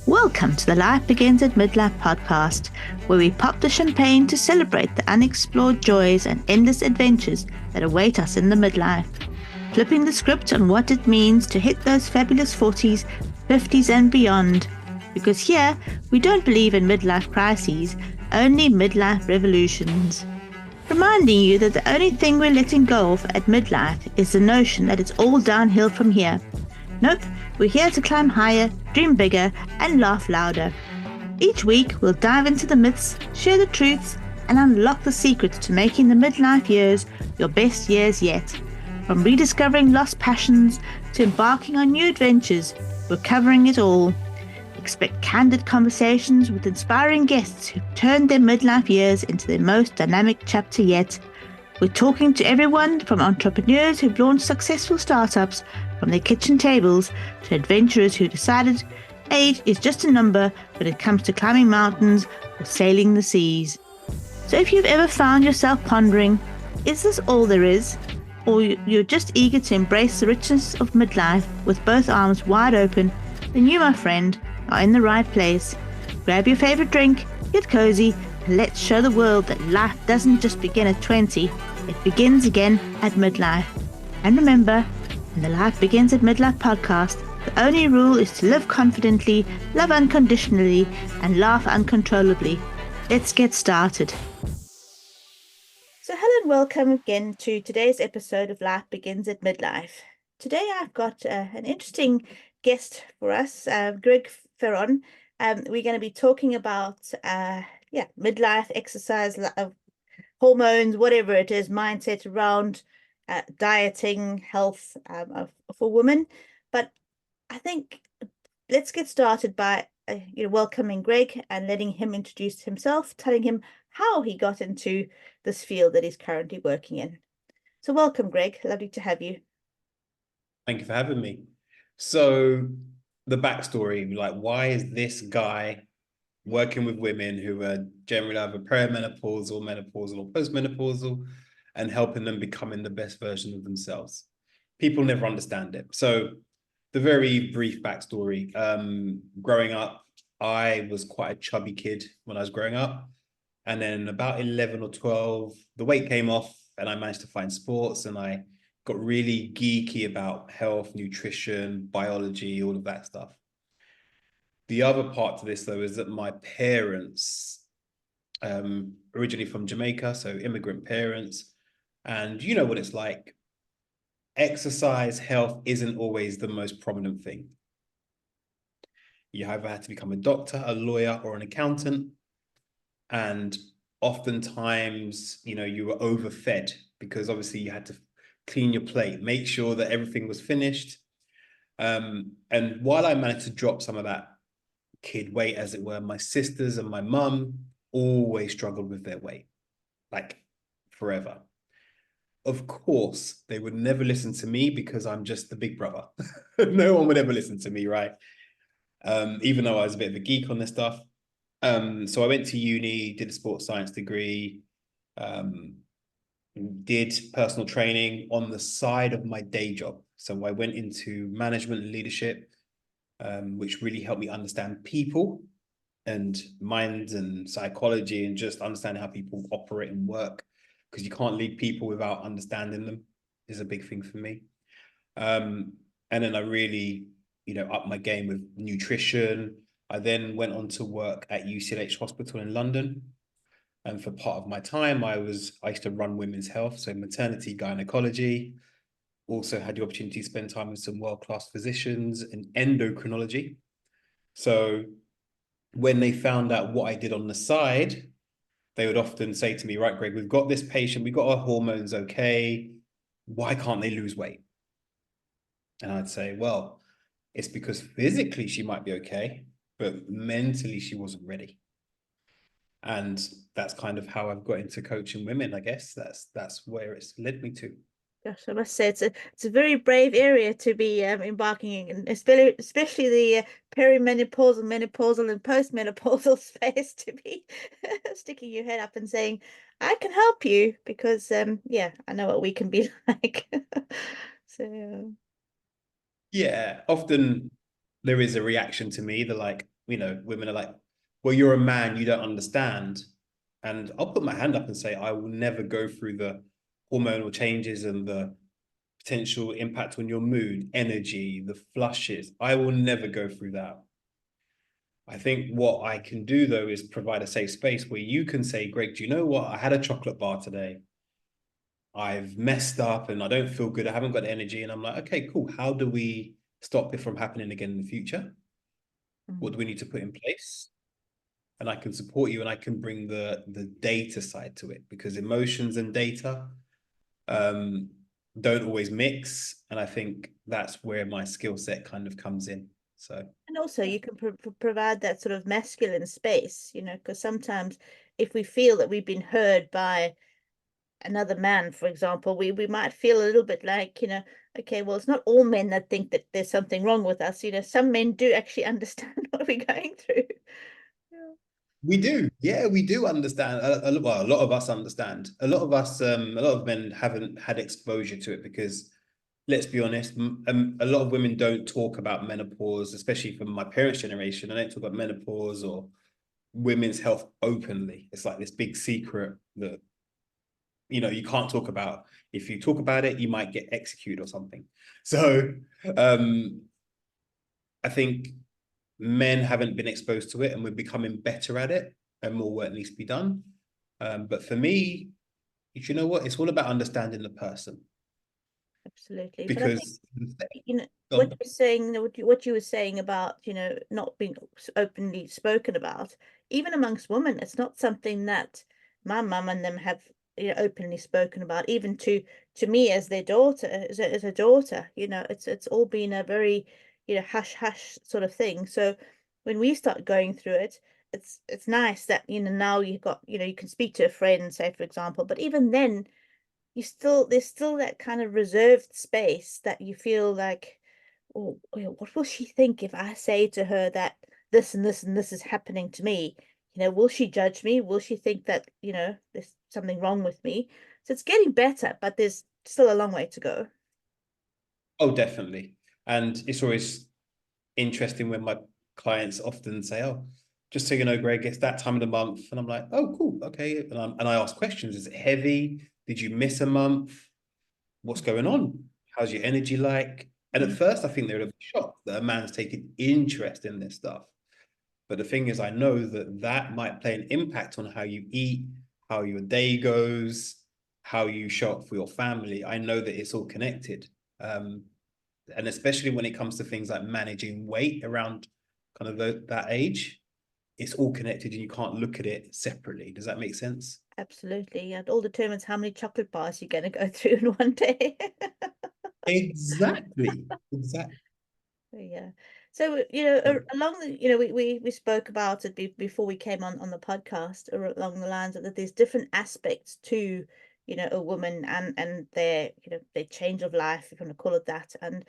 Welcome to the Life Begins at Midlife podcast, where we pop the champagne to celebrate the unexplored joys and endless adventures that await us in the midlife. Flipping the script on what it means to hit those fabulous 40s, 50s and beyond. Because here, we don't believe in midlife crises, only midlife revolutions. Reminding you that the only thing we're letting go of at midlife is the notion that it's all downhill from here. Nope, we're here to climb higher, dream bigger, and laugh louder. Each week, we'll dive into the myths, share the truths, and unlock the secrets to making the midlife years your best years yet. From rediscovering lost passions to embarking on new adventures, we're covering it all. Expect candid conversations with inspiring guests who've turned their midlife years into their most dynamic chapter yet. We're talking to everyone from entrepreneurs who've launched successful startups from their kitchen tables to adventurers who decided age is just a number when it comes to climbing mountains or sailing the seas. So if you've ever found yourself pondering, is this all there is? Or you're just eager to embrace the richness of midlife with both arms wide open, then you, my friend, are in the right place. Grab your favorite drink, get cozy, and let's show the world that life doesn't just begin at 20, it begins again at midlife. And remember, in the Life Begins at Midlife podcast, the only rule is to live confidently, love unconditionally, and laugh uncontrollably. Let's get started. So hello and welcome again to today's episode of Life Begins at Midlife. Today I've got an interesting guest for us, Greg Fearon. We're going to be talking about midlife, exercise, hormones, whatever it is, mindset around dieting, health for women. But I think let's get started by welcoming Greg and letting him introduce himself, telling him how he got into this field that he's currently working in. So welcome, Greg. Lovely to have you. Thank you for having me. So the backstory, like, why is this guy working with women who are generally either perimenopausal, menopausal, or postmenopausal, and helping them becoming the best version of themselves? People never understand it. So the very brief backstory, growing up, I was quite a chubby kid when I was growing up. And then about 11 or 12, the weight came off and I managed to find sports, and I got really geeky about health, nutrition, biology, all of that stuff. The other part to this, though, is that my parents, originally from Jamaica, so immigrant parents, and you know what it's like. Exercise, health isn't always the most prominent thing. You either had to become a doctor, a lawyer, or an accountant. And oftentimes, you were overfed because obviously you had to clean your plate, make sure that everything was finished. And while I managed to drop some of that kid weight, as it were, my sisters and my mum always struggled with their weight, like forever. Of course, they would never listen to me because I'm just the big brother. No one would ever listen to me, right? Even though I was a bit of a geek on this stuff. So I went to uni, did a sports science degree, did personal training on the side of my day job. So I went into management and leadership, which really helped me understand people and minds and psychology, and just understand how people operate and work, because you can't lead people without understanding them, is a big thing for me. And then I really, upped my game with nutrition. I then went on to work at UCLH Hospital in London. And for part of my time, I used to run women's health, so maternity, gynecology. Also had the opportunity to spend time with some world-class physicians in endocrinology. So when they found out what I did on the side, they would often say to me, right, Greg, we've got this patient, we've got our hormones okay. Why can't they lose weight? And I'd say, well, it's because physically she might be okay, but mentally she wasn't ready. And that's kind of how I've got into coaching women, I guess. That's where it's led me to. Gosh, I must say it's a very brave area to be embarking in, especially the perimenopausal, menopausal, and postmenopausal space, to be sticking your head up and saying, "I can help you," because I know what we can be like. So Yeah, often there is a reaction to me. They're like, women are like, well, you're a man, you don't understand. And I'll put my hand up and say, I will never go through the hormonal changes and the potential impact on your mood, energy, the flushes. I will never go through that. I think what I can do, though, is provide a safe space where you can say, Greg, do you know what? I had a chocolate bar today. I've messed up and I don't feel good. I haven't got energy. And I'm like, okay, cool. How do we stop it from happening again in the future? What do we need to put in place? And I can support you and I can bring the data side to it, because emotions and data don't always mix. And I think that's where my skill set kind of comes in. So, and also you can provide that sort of masculine space, because sometimes if we feel that we've been heard by another man, for example, we might feel a little bit like, okay, well, it's not all men that think that there's something wrong with us. Some men do actually understand what we're going through. Yeah. we do. Yeah, we do understand. Well, a lot of us understand. A lot of us, a lot of men haven't had exposure to it because, let's be honest, a lot of women don't talk about menopause, especially from my parents' generation. I don't talk about menopause or women's health openly. It's like this big secret that, you can't talk about. If you talk about it, you might get executed or something. So I think men haven't been exposed to it and we're becoming better at it and more work needs to be done. But for me, you know what? It's all about understanding the person. Absolutely. But I think, Because what you're saying, what you were saying about, not being openly spoken about, even amongst women, it's not something that my mum and them have, openly spoken about, even to me as their daughter, as a daughter, it's all been a very, hush hush sort of thing. So when we start going through it, it's nice that, now you've got, you can speak to a friend, say, for example, but even then, there's still that kind of reserved space that you feel like, oh, what will she think if I say to her that this and this and this is happening to me? Will she judge me? Will she think that, there's something wrong with me? So it's getting better, but there's still a long way to go. oh, definitely. And it's always interesting when my clients often say, oh, just so you know, Greg, it's that time of the month. And I'm like, oh, cool. Okay. And I ask questions. Is it heavy? Did you miss a month? What's going on? How's your energy like? And at first, I think they're a bit shocked that a man's taking interest in this stuff. But the thing is, I know that that might play an impact on how you eat, how your day goes, how you show up for your family. I know that it's all connected. And especially when it comes to things like managing weight around kind of that age, it's all connected and you can't look at it separately. Does that make sense? Absolutely. It all determines how many chocolate bars you're going to go through in one day. Exactly. Exactly. Yeah. So, along the, we spoke about it before we came on the podcast, or along the lines of that there's different aspects to, a woman and their, their change of life, if you want to call it that, and,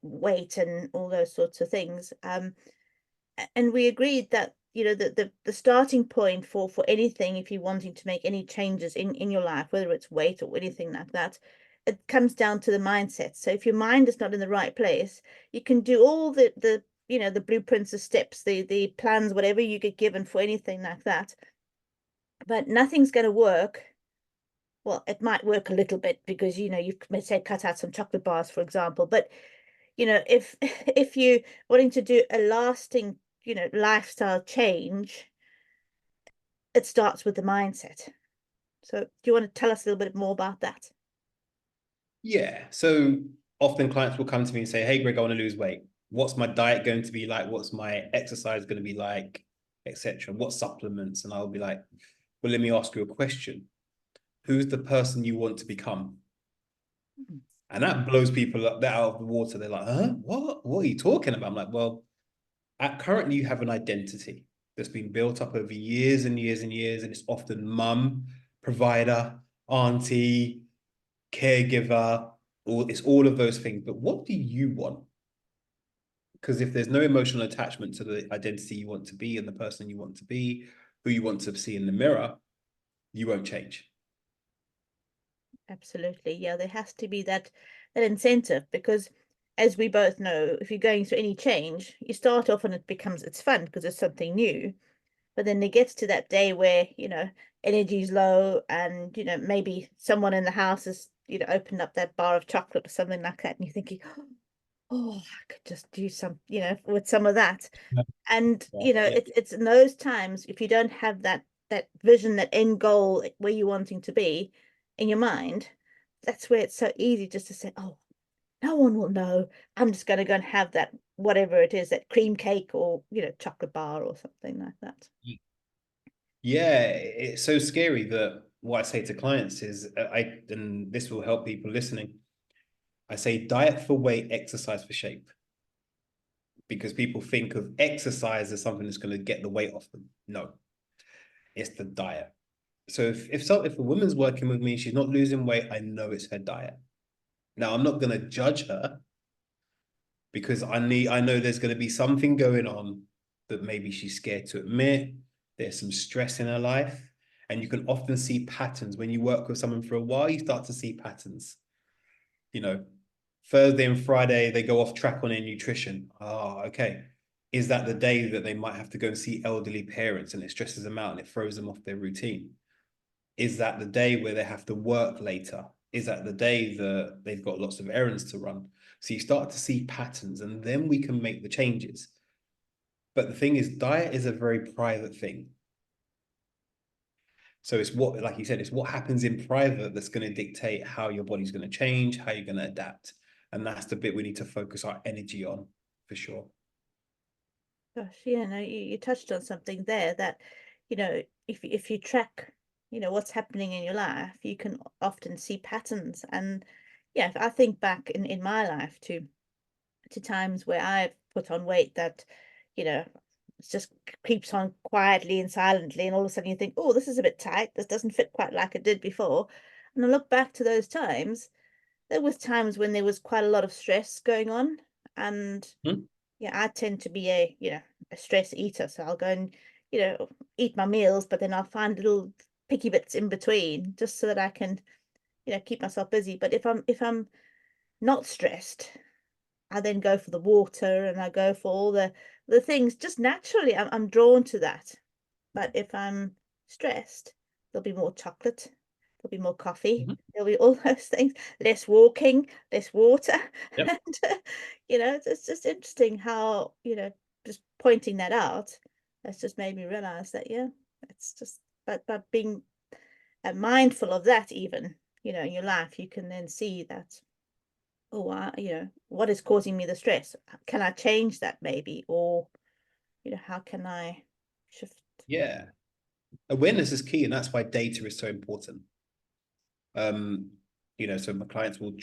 weight and all those sorts of things. And we agreed that, the starting point for anything, if you're wanting to make any changes in your life, whether it's weight or anything like that, it comes down to the mindset. So if your mind is not in the right place, you can do all the the blueprints, the steps, the plans, whatever you get given for anything like that, but nothing's going to work. Well, it might work a little bit because you've, let's say, cut out some chocolate bars, for example, but if if you wanting to do a lasting, lifestyle change, it starts with the mindset. So do you want to tell us a little bit more about that? Yeah. So often clients will come to me and say, hey, Greg, I want to lose weight. What's my diet going to be like? What's my exercise going to be like, etc.? What supplements? And I'll be like, well, let me ask you a question. Who's the person you want to become? And that blows people out of the water. They're like, huh? What are you talking about? I'm like, well, currently you have an identity that's been built up over years and years and years. And it's often mum, provider, auntie, caregiver, it's all of those things. But what do you want? Because if there's no emotional attachment to the identity you want to be and the person you want to be, who you want to see in the mirror, you won't change. Absolutely. Yeah, there has to be that incentive, because as we both know, if you're going through any change, you start off and it's fun because it's something new. But then it gets to that day where, energy's low and, maybe someone in the house has, opened up that bar of chocolate or something like that. And you're thinking, oh, I could just do some, with some of that. And, Yeah. Yeah. it's in those times, if you don't have that vision, that end goal where you're wanting to be in your mind, that's where it's so easy just to say, oh, no one will know. I'm just going to go and have that, whatever it is, that cream cake or, chocolate bar or something like that. Yeah, it's so scary that what I say to clients is and this will help people listening. I say diet for weight, exercise for shape. Because people think of exercise as something that's going to get the weight off them. No, it's the diet. So if a woman's working with me, she's not losing weight, I know it's her diet. Now I'm not going to judge her because I know there's going to be something going on that maybe she's scared to admit. There's some stress in her life. And you can often see patterns. When you work with someone for a while, you start to see patterns. You know, Thursday and Friday, they go off track on their nutrition. Oh, okay. Is that the day that they might have to go and see elderly parents and it stresses them out and it throws them off their routine? Is that the day where they have to work later? Is that the day that they've got lots of errands to run? So you start to see patterns and then we can make the changes. But the thing is, diet is a very private thing. So it's what, like you said, it's what happens in private that's going to dictate how your body's going to change, how you're going to adapt. And that's the bit we need to focus our energy on for sure. Gosh, yeah, no, you touched on something there that, if you track, what's happening in your life, you can often see patterns. And yeah, if I think back in my life to times where I've put on weight that, it just creeps on quietly and silently, and all of a sudden you think, oh, this is a bit tight. This doesn't fit quite like it did before. And I look back to those times, there was times when there was quite a lot of stress going on. And Hmm? yeah, I tend to be a stress eater. So I'll go and, eat my meals, but then I'll find little picky bits in between just so that I can, keep myself busy. But if I'm not stressed, I then go for the water and I go for all the things. Just naturally, I'm drawn to that. But if I'm stressed, there'll be more chocolate, there'll be more coffee, Mhm. there'll be all those things, less walking, less water. Yep. And, it's just interesting how, just pointing that out, that's just made me realize that, yeah, it's just, but being mindful of that, even, in your life, you can then see that, oh, what is causing me the stress? Can I change that maybe? Or, how can I shift? Yeah. Awareness is key, and that's why data is so important. Um, so my clients will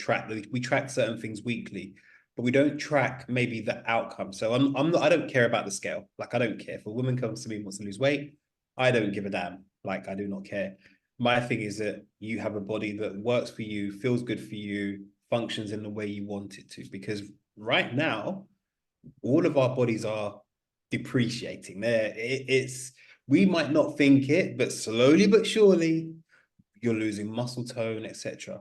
we track certain things weekly, but we don't track maybe the outcome. So I don't care about the scale. Like I don't care if a woman comes to me and wants to lose weight. I don't give a damn. Like I do not care. My thing is that you have a body that works for you, feels good for you, functions in the way you want it to. Because right now, all of our bodies are depreciating. It's we might not think it, but slowly but surely you're losing muscle tone, etc.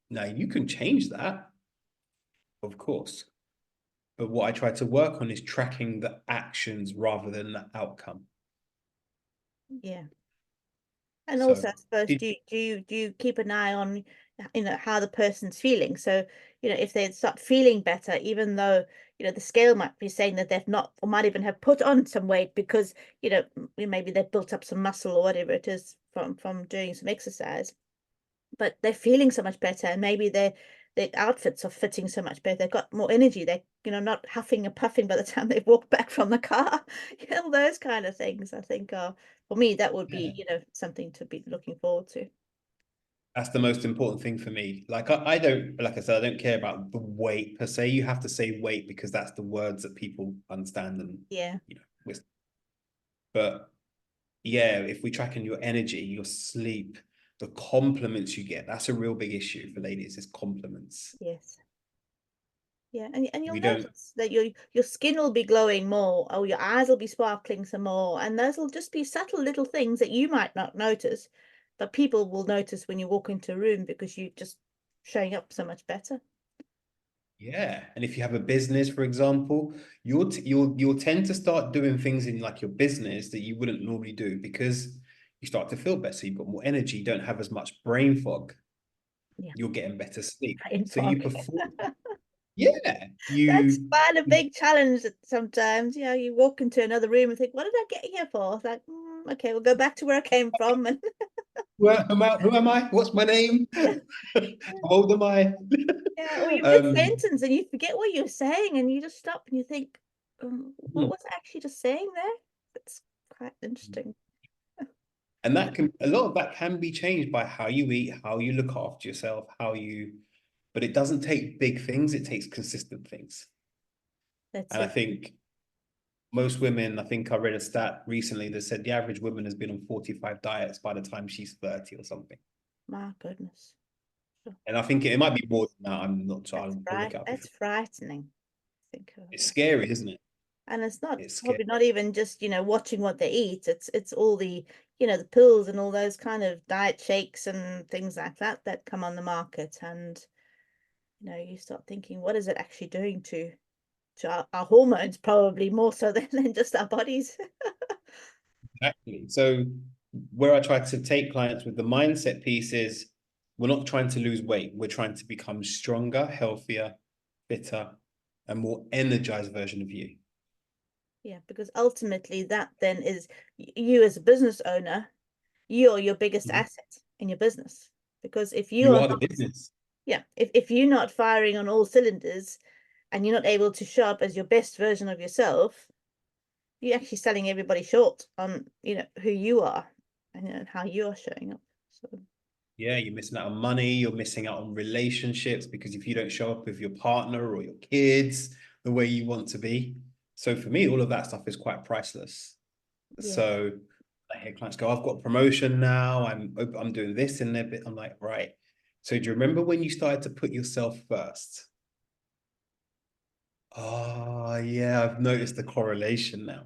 Now you can change that, of course. But what I try to work on is tracking the actions rather than the outcome. Yeah. And also, So I suppose, did do you keep an eye on, how the person's feeling? So, if they start feeling better, even though, the scale might be saying that they've not, or might even have put on some weight because, maybe they've built up some muscle or whatever it is from doing some exercise, but they're feeling so much better, and maybe their outfits are fitting so much better. They've got more energy. They're, not huffing and puffing by the time they've walked back from the car. All those kind of things, I think, are, for me, that would yeah, be, something to be looking forward to. that's the most important thing for me. Like I don't, like I said, I don't care about the weight per se. You have to say weight because that's the words that people understand and Yeah. but yeah, if we track in your energy, your sleep, the compliments you get, that's a real big issue for ladies, is compliments. Yes. Yeah, and you'll We don't, notice that your skin will be glowing more, or your eyes will be sparkling some more, and those will just be subtle little things that you might not notice, but people will notice when you walk into a room because you're just showing up so much better. Yeah, and if you have a business, for example, you'll tend to start doing things in like your business that you wouldn't normally do because you start to feel better. You've got more energy. You don't have as much brain fog. Yeah. You're getting better sleep. Brain So you fog. perform. Yeah, That's quite a big challenge sometimes. You walk into another room and think, what did I get here for? It's like, okay, we'll go back to where I came from. And who am I? What's my name? How old am I? yeah, or you're Um, mid-sentence and you forget what you're saying and you just stop and you think, what hmm. was I actually just saying there? It's quite interesting. And that can a lot of that can be changed by how you eat, how you look after yourself, but it doesn't take big things, it takes consistent things. That's And I it. think most women, I think I read a stat recently that said the average woman has been on 45 diets by the time she's 30 or something. My goodness. And I think it might be more than that. I'm not sure. That's I'll look it up. That's frightening. Think of It's it. scary, isn't it? And it's not It's scary. probably not even just, watching what they eat. It's all the, the pills and all those kind of diet shakes and things like that that come on the market. And, you start thinking, what is it actually doing to our hormones, probably more so than just our bodies. Exactly. So where I try to take clients with the mindset piece is we're not trying to lose weight. We're trying to become stronger, healthier, fitter, a more energized version of you. Yeah, because ultimately that then is you as a business owner, you're your biggest Mhm. asset in your business. Because if you You are are the not, business. yeah, if you're not firing on all cylinders and you're not able to show up as your best version of yourself, you're actually selling everybody short on, who you are and how you are showing up. So Yeah, you're missing out on money, you're missing out on relationships because if you don't show up with your partner or your kids the way you want to be. So for me, all of that stuff is quite priceless. yeah, So I hear clients go, I've got a promotion now, I'm doing this in there, but I'm like, right. So do you remember when you started to put yourself first? Oh yeah, I've noticed the correlation now.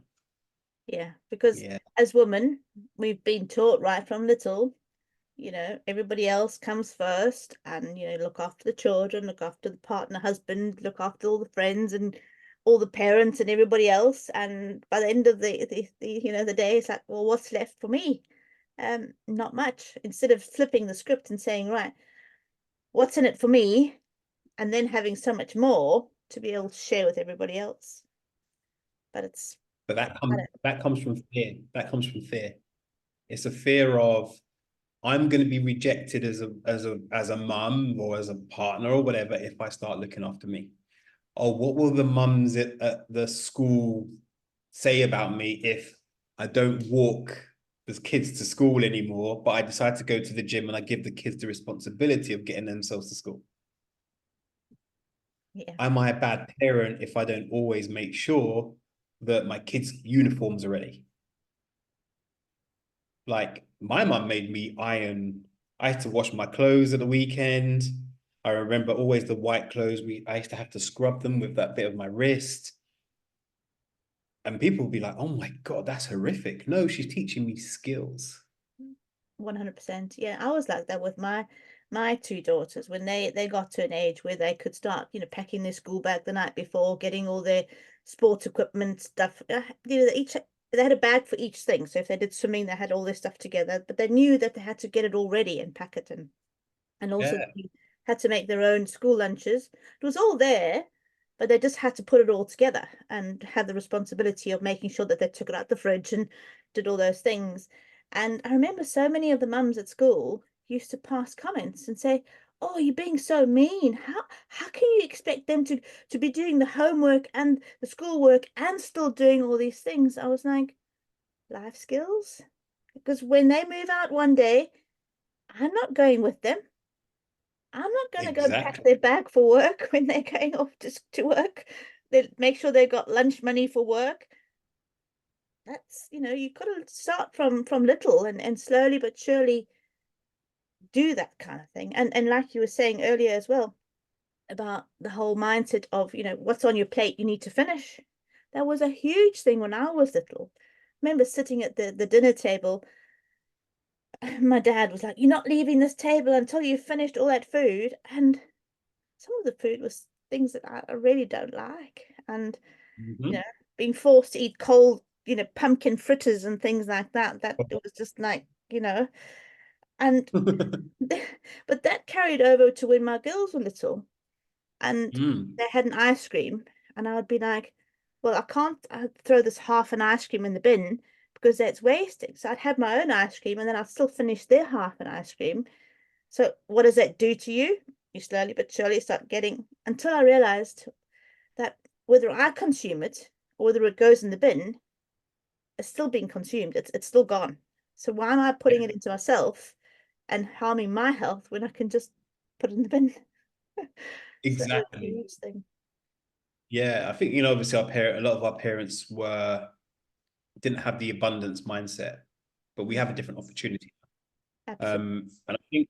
yeah, because Yeah. as women, we've been taught right from little, everybody else comes first and, look after the children, look after the partner, husband, look after all the friends and all the parents and everybody else. And by the end of the day, it's like, well, what's left for me? Not much. Instead of flipping the script and saying, right, what's in it for me? And then having so much more to be able to share with everybody else. But it's, But I don't, that comes from fear. That comes from fear. It's a fear of I'm going to be rejected as a mum or as a partner or whatever if I start looking after me. Oh, what will the mums at the school say about me if I don't walk the kids to school anymore, but I decide to go to the gym and I give the kids the responsibility of getting themselves to school? yeah, Am I a bad parent if I don't always make sure that my kids' uniforms are ready? Like my mum made me iron. I had to wash my clothes at the weekend. I remember always the white clothes. I used to have to scrub them with that bit of my wrist. And people would be like, oh my God, that's horrific. No, she's teaching me skills. 100%. Yeah, I was like that with my two daughters when they got to an age where they could start, packing their school bag the night before, getting all their sports equipment stuff. They had a bag for each thing. So if they did swimming, they had all their stuff together, but they knew that they had to get it all ready and pack it in. And also Yeah, they had to make their own school lunches. It was all there, but they just had to put it all together and have the responsibility of making sure that they took it out the fridge and did all those things. And I remember so many of the mums at school used to pass comments and say, "Oh, you're being so mean. How can you expect them to be doing the homework and the schoolwork and still doing all these things?" I was like, life skills? Because when they move out one day, I'm not going with them. I'm not going to go pack exactly. their bag for work when they're going off to work. They make sure they've got lunch money for work. That's, you got to start from little and slowly but surely do that kind of thing. And like you were saying earlier as well about the whole mindset of, what's on your plate, you need to finish. That was a huge thing when I was little. I remember sitting at the dinner table. My dad was like, "You're not leaving this table until you've finished all that food." And some of the food was things that I really don't like. And, you know, Mhm. being forced to eat cold, pumpkin fritters and things like that, that it was just like, and but that carried over to when my girls were little and Mm. they had an ice cream, and I would be like, well, I can't throw this half an ice cream in the bin because that's wasting. So I'd have my own ice cream and then I'd still finish their half an ice cream. So what does that do to you? You slowly but surely start getting, until I realized that whether I consume it or whether it goes in the bin, it's still being consumed. It's still gone. So why am I putting Yeah, it into myself and harming my health when I can just put it in the bin? So it's a exactly. huge thing. Yeah, I think, obviously a lot of our parents didn't have the abundance mindset, but we Mm, have a different opportunity. absolutely. And I think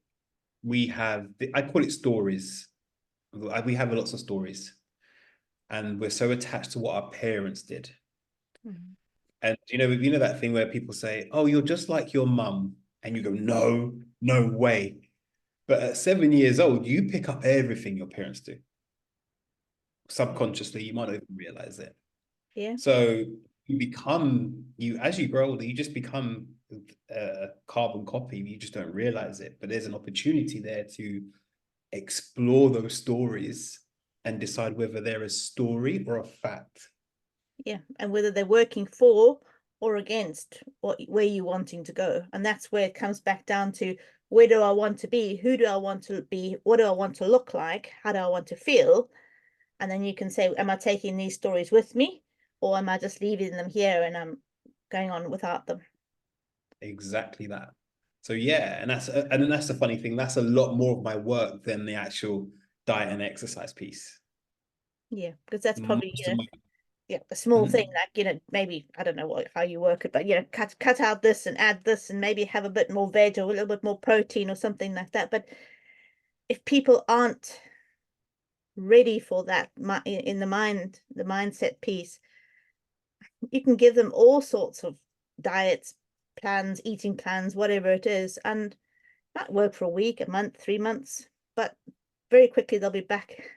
I call it stories. We have lots of stories, and we're so attached to what our parents did. Mm. And that thing where people say, "Oh, you're just like your mum," and you go, "No, no way." But at 7 years old, you pick up everything your parents do. Subconsciously, you might not even realize it. Yeah, So as you grow older, you just become a carbon copy. You just don't realize it. But there's an opportunity there to explore those stories and decide whether they're a story or a fact. yeah. And whether they're working for or against where you're wanting to go. And that's where it comes back down to, where do I want to be? Who do I want to be? What do I want to look like? How do I want to feel? And then you can say, am I taking these stories with me? Or am I just leaving them here and I'm going on without them? Exactly that. So yeah, and that's the funny thing. That's a lot more of my work than the actual diet and exercise piece. Yeah, because that's probably, Most of my yeah, a small thing, Mhm. like, maybe, I don't know how you work it, but, cut out this and add this and maybe have a bit more veg or a little bit more protein or something like that. But if people aren't ready for that in the mindset piece, you can give them all sorts of diets, plans, eating plans, whatever it is, and that work for a week, a month, 3 months, but very quickly they'll be back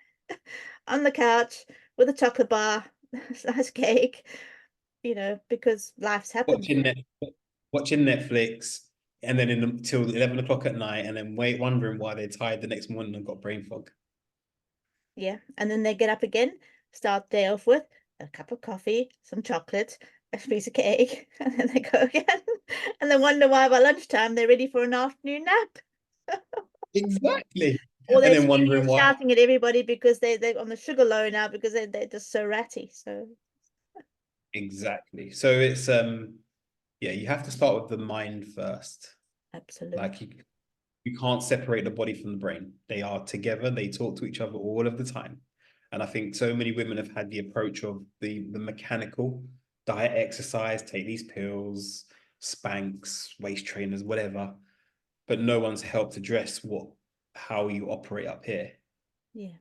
on the couch with a chocolate bar, slice cake, because life's happened. watching Net, watching Netflix, and then till 11 o'clock at night, and then wondering why they're tired the next morning and got brain fog. Yeah. And then they get up again, start the day off with a cup of coffee, some chocolate, a piece of cake, and then they go again. And then wonder why by lunchtime they're ready for an afternoon nap. Exactly. Or And they're then screaming wondering and why. shouting at everybody because they're on the sugar low now because they're just so ratty. So Exactly. So yeah, you have to start with the mind first. absolutely. Like you can't separate the body from the brain. They are together. They talk to each other all of the time. And I think so many women have had the approach of the mechanical diet, exercise, take these pills, Spanx, waist trainers, whatever. But no one's helped address how you operate up here. Yeah.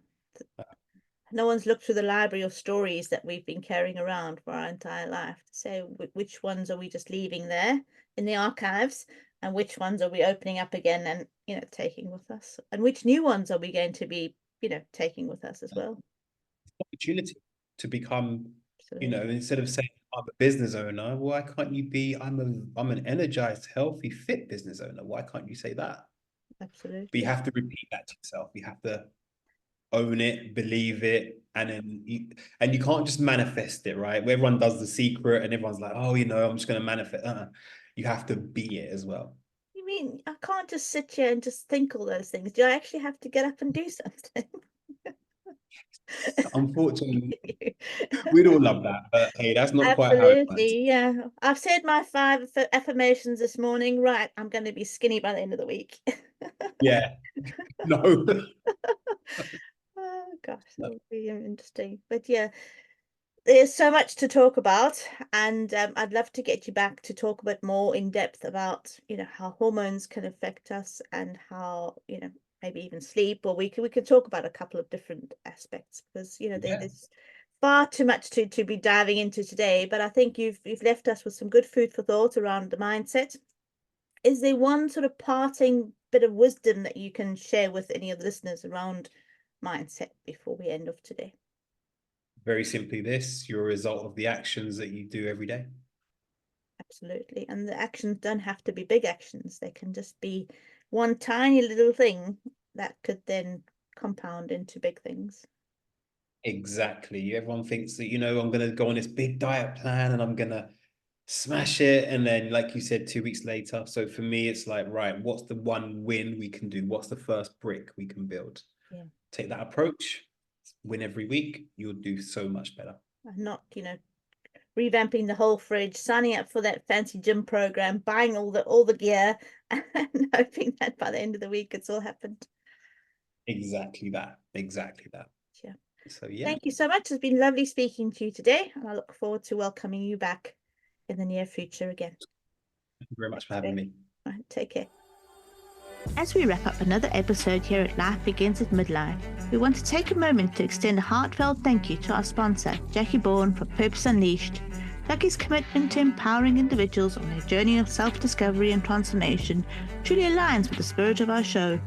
No one's looked through the library of stories that we've been carrying around for our entire life to say which ones are we just leaving there in the archives and which ones are we opening up again and, taking with us, and which new ones are we going to be, taking with us as well. Opportunity to become, Absolutely. instead of saying I'm a business owner, why can't you be I'm an energized, healthy, fit business owner? Why can't you say that? But you Absolutely. have to repeat that to yourself. You have to own it, believe it, and you can't just manifest it, right? Where everyone does The Secret and everyone's like, oh, I'm just going to manifest. You have to be it as well. You mean I can't just sit here and just think all those things? Do I actually have to get up and do something? Unfortunately, we'd all love that, but hey, that's not quite how it works. Absolutely, yeah. I've said my 5 affirmations this morning. Right, I'm going to be skinny by the end of the week. Yeah, no. Oh gosh, No. that'll be interesting. But yeah, there's so much to talk about, and I'd love to get you back to talk a bit more in depth about, how hormones can affect us and how, maybe even sleep, or we could talk about a couple of different aspects because, Yeah. there's far too much to be diving into today. But I think you've left us with some good food for thought around the mindset. Is there one sort of parting bit of wisdom that you can share with any of the listeners around mindset before we end off today. Very simply this, you're a result of the actions that you do every day. Absolutely. And the actions don't have to be big actions. They can just be one tiny little thing that could then compound into big things. Exactly. Everyone thinks that, I'm going to go on this big diet plan and I'm going to smash it. And then, like you said, 2 weeks later. So for me, it's like, right, what's the one win we can do? What's the first brick we can build? Yeah. Take that approach, win every week, you'll do so much better. And not, revamping the whole fridge, signing up for that fancy gym program, buying all the gear, and hoping that by the end of the week it's all happened. Exactly that. Yeah. So yeah. Thank you so much. It's been lovely speaking to you today, and I look forward to welcoming you back in the near future again. Thank you very much for having me. All right, take care. As we wrap up another episode here at Life Begins at Midlife, we want to take a moment to extend a heartfelt thank you to our sponsor, Jackie Bourne, for Purpose Unleashed. Jackie's commitment to empowering individuals on their journey of self-discovery and transformation truly aligns with the spirit of our show.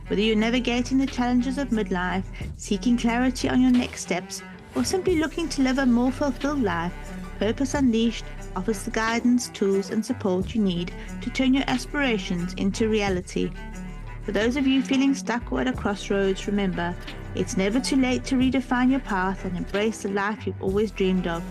Whether you're navigating the challenges of midlife, seeking clarity on your next steps, or simply looking to live a more fulfilled life, Purpose Unleashed offers the guidance, tools, and support you need to turn your aspirations into reality. For those of you feeling stuck or at a crossroads, remember, it's never too late to redefine your path and embrace the life you've always dreamed of.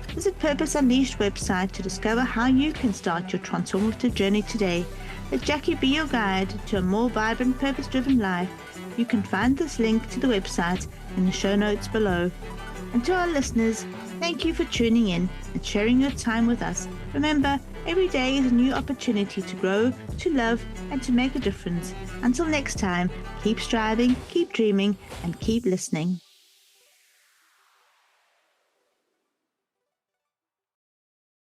Visit Purpose Unleashed website to discover how you can start your transformative journey today. Let Jackie be your guide to a more vibrant, purpose-driven life. You can find this link to the website in the show notes below. And to our listeners, thank you for tuning in and sharing your time with us. Remember, every day is a new opportunity to grow, to love, and to make a difference. Until next time, keep striving, keep dreaming, and keep listening.